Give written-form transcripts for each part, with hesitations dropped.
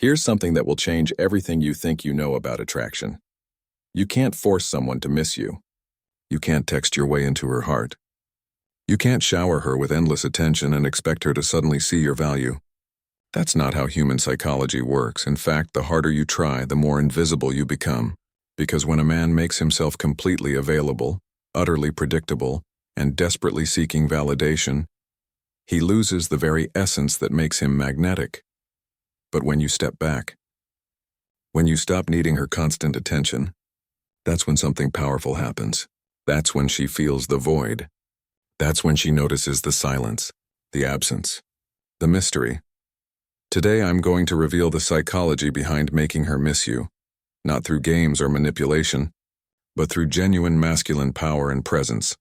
Here's something that will change everything you think you know about attraction. You can't force someone to miss you. You can't text your way into her heart. You can't shower her with endless attention and expect her to suddenly see your value. That's not how human psychology works. In fact, the harder you try, the more invisible you become. Because when a man makes himself completely available, utterly predictable, and desperately seeking validation, he loses the very essence that makes him magnetic. But when you step back, when you stop needing her constant attention, that's when something powerful happens. That's when she feels the void. That's when she notices the silence, the absence, the mystery. Today I'm going to reveal the psychology behind making her miss you, not through games or manipulation, but through genuine masculine power and presence.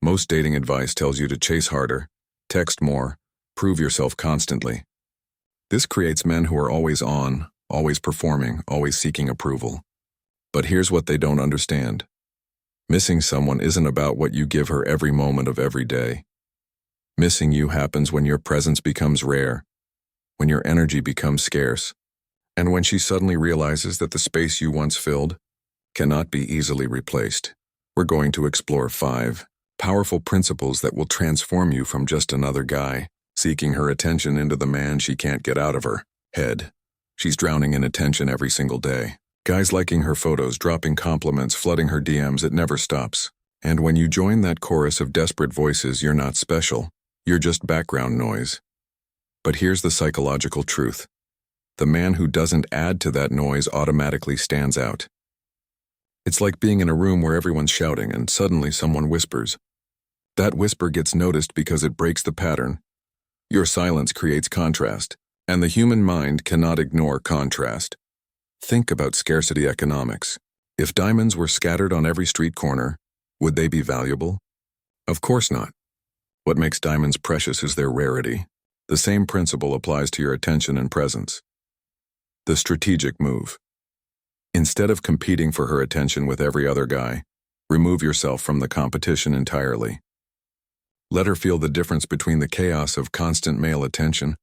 Most dating advice tells you to chase harder, text more, prove yourself constantly. This creates men who are always on, always performing, always seeking approval. But here's what they don't understand. Missing someone isn't about what you give her every moment of every day. Missing you happens when your presence becomes rare, when your energy becomes scarce, and when she suddenly realizes that the space you once filled cannot be easily replaced. We're going to explore 5 powerful principles that will transform you from just another guy seeking her attention into the man she can't get out of her head. She's drowning in attention every single day. Guys liking her photos, dropping compliments, flooding her DMs, it never stops. And when you join that chorus of desperate voices, you're not special. You're just background noise. But here's the psychological truth. The man who doesn't add to that noise automatically stands out. It's like being in a room where everyone's shouting and suddenly someone whispers. That whisper gets noticed because it breaks the pattern. Your silence creates contrast, and the human mind cannot ignore contrast. Think about scarcity economics. If diamonds were scattered on every street corner, would they be valuable? Of course not. What makes diamonds precious is their rarity. The same principle applies to your attention and presence. The strategic move. Instead of competing for her attention with every other guy, remove yourself from the competition entirely. Let her feel the difference between the chaos of constant male attention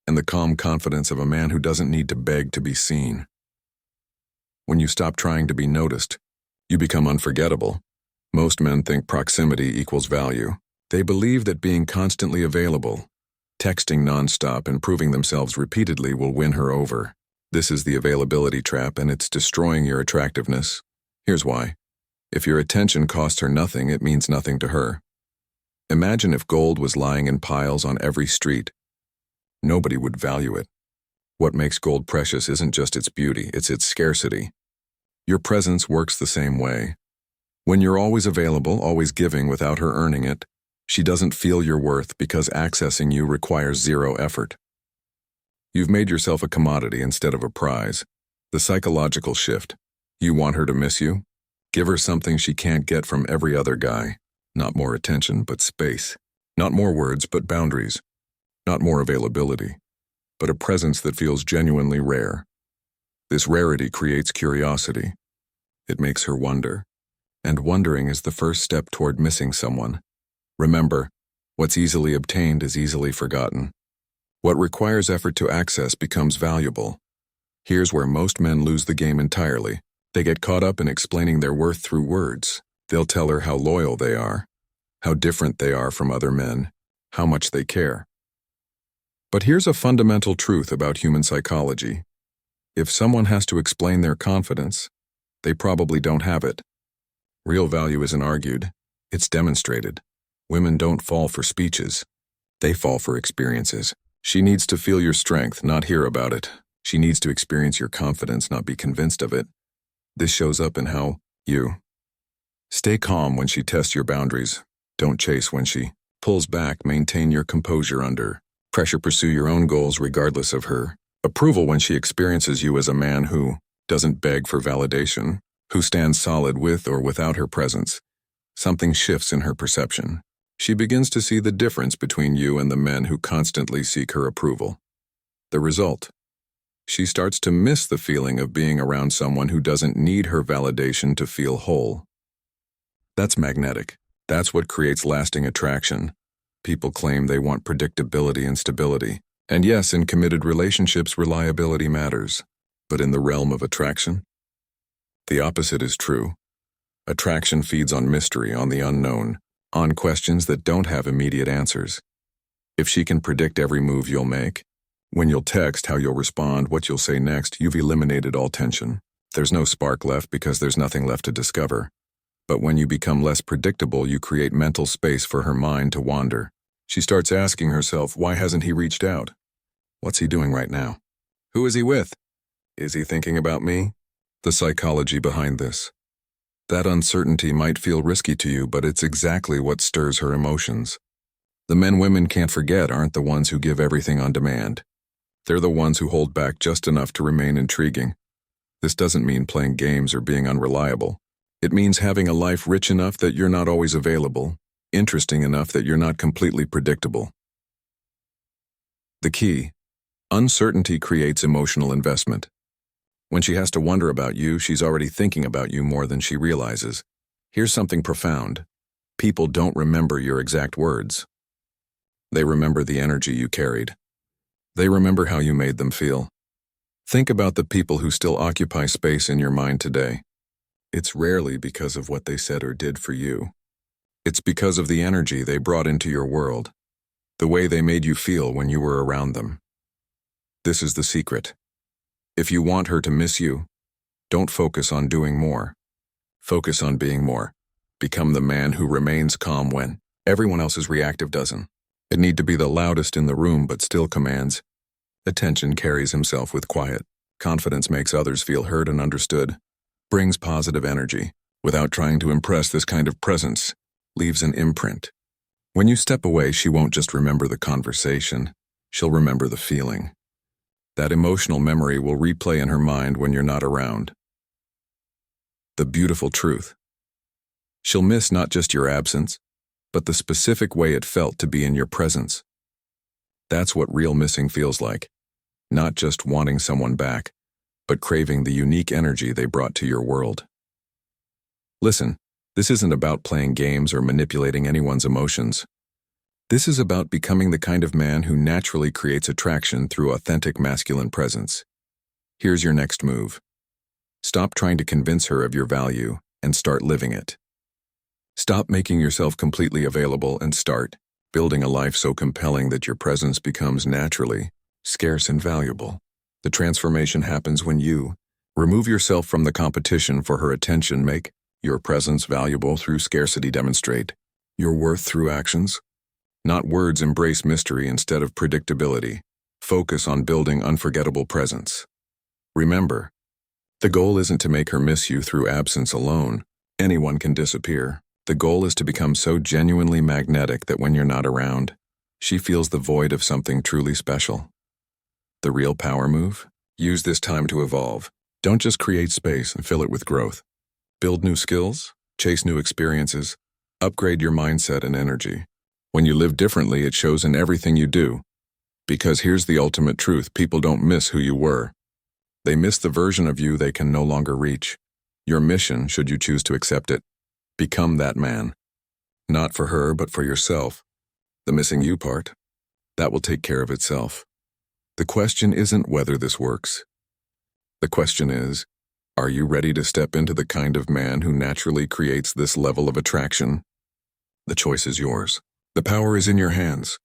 and the calm confidence of a man who doesn't need to beg to be seen. When you stop trying to be noticed, you become unforgettable. Most men think proximity equals value. They believe that being constantly available, texting nonstop, and proving themselves repeatedly will win her over. This is the availability trap, and it's destroying your attractiveness. Here's why. If your attention costs her nothing, it means nothing to her. Imagine if gold was lying in piles on every street. Nobody would value it. What makes gold precious isn't just its beauty, it's its scarcity. Your presence works the same way. When you're always available, always giving without her earning it, she doesn't feel your worth because accessing you requires zero effort. You've made yourself a commodity instead of a prize. The psychological shift. You want her to miss you? Give her something she can't get from every other guy. Not more attention, but space. Not more words, but boundaries. Not more availability, but a presence that feels genuinely rare. This rarity creates curiosity. It makes her wonder. And wondering is the first step toward missing someone. Remember, what's easily obtained is easily forgotten. What requires effort to access becomes valuable. Here's where most men lose the game entirely. They get caught up in explaining their worth through words. They'll tell her how loyal they are, how different they are from other men, how much they care. But here's a fundamental truth about human psychology. If someone has to explain their confidence, they probably don't have it. Real value isn't argued, it's demonstrated. Women don't fall for speeches. They fall for experiences. She needs to feel your strength, not hear about it. She needs to experience your confidence, not be convinced of it. This shows up in how you stay calm when she tests your boundaries. Don't chase when she pulls back. Maintain your composure under pressure. Pursue your own goals regardless of her approval when she experiences you as a man who doesn't beg for validation, who stands solid with or without her presence. Something shifts in her perception. She begins to see the difference between you and the men who constantly seek her approval. The result? She starts to miss the feeling of being around someone who doesn't need her validation to feel whole. That's magnetic. That's what creates lasting attraction. People claim they want predictability and stability. And yes, in committed relationships, reliability matters. But in the realm of attraction, the opposite is true. Attraction feeds on mystery, on the unknown, on questions that don't have immediate answers. If she can predict every move you'll make, when you'll text, how you'll respond, what you'll say next, you've eliminated all tension. There's no spark left because there's nothing left to discover. But when you become less predictable, you create mental space for her mind to wander. She starts asking herself, why hasn't he reached out? What's he doing right now? Who is he with? Is he thinking about me? The psychology behind this. That uncertainty might feel risky to you, but it's exactly what stirs her emotions. The men women can't forget aren't the ones who give everything on demand. They're the ones who hold back just enough to remain intriguing. This doesn't mean playing games or being unreliable. It means having a life rich enough that you're not always available, interesting enough that you're not completely predictable. The key: uncertainty creates emotional investment. When she has to wonder about you, she's already thinking about you more than she realizes. Here's something profound. People don't remember your exact words. They remember the energy you carried. They remember how you made them feel. Think about the people who still occupy space in your mind today. It's rarely because of what they said or did for you. It's because of the energy they brought into your world, the way they made you feel when you were around them. This is the secret. If you want her to miss you, don't focus on doing more. Focus on being more. Become the man who remains calm when everyone else is reactive doesn't. It need to be the loudest in the room but still commands. Attention carries himself with quiet. Confidence makes others feel heard and understood. Brings positive energy. Without trying to impress, this kind of presence leaves an imprint. When you step away, she won't just remember the conversation. She'll remember the feeling. That emotional memory will replay in her mind when you're not around. The beautiful truth. She'll miss not just your absence, but the specific way it felt to be in your presence. That's what real missing feels like. Not just wanting someone back, but craving the unique energy they brought to your world. Listen, this isn't about playing games or manipulating anyone's emotions. This is about becoming the kind of man who naturally creates attraction through authentic masculine presence. Here's your next move. Stop trying to convince her of your value and start living it. Stop making yourself completely available and start building a life so compelling that your presence becomes naturally scarce and valuable. The transformation happens when you remove yourself from the competition for her attention, make your presence valuable through scarcity, demonstrate your worth through actions. Not words, embrace mystery instead of predictability. Focus on building unforgettable presence. Remember, the goal isn't to make her miss you through absence alone. Anyone can disappear. The goal is to become so genuinely magnetic that when you're not around, she feels the void of something truly special. The real power move? Use this time to evolve. Don't just create space and fill it with growth. Build new skills, chase new experiences, upgrade your mindset and energy. When you live differently, it shows in everything you do. Because here's the ultimate truth: people don't miss who you were. They miss the version of you they can no longer reach. Your mission, should you choose to accept it, become that man. Not for her, but for yourself. The missing you part, that will take care of itself. The question isn't whether this works. The question is, are you ready to step into the kind of man who naturally creates this level of attraction? The choice is yours. The power is in your hands.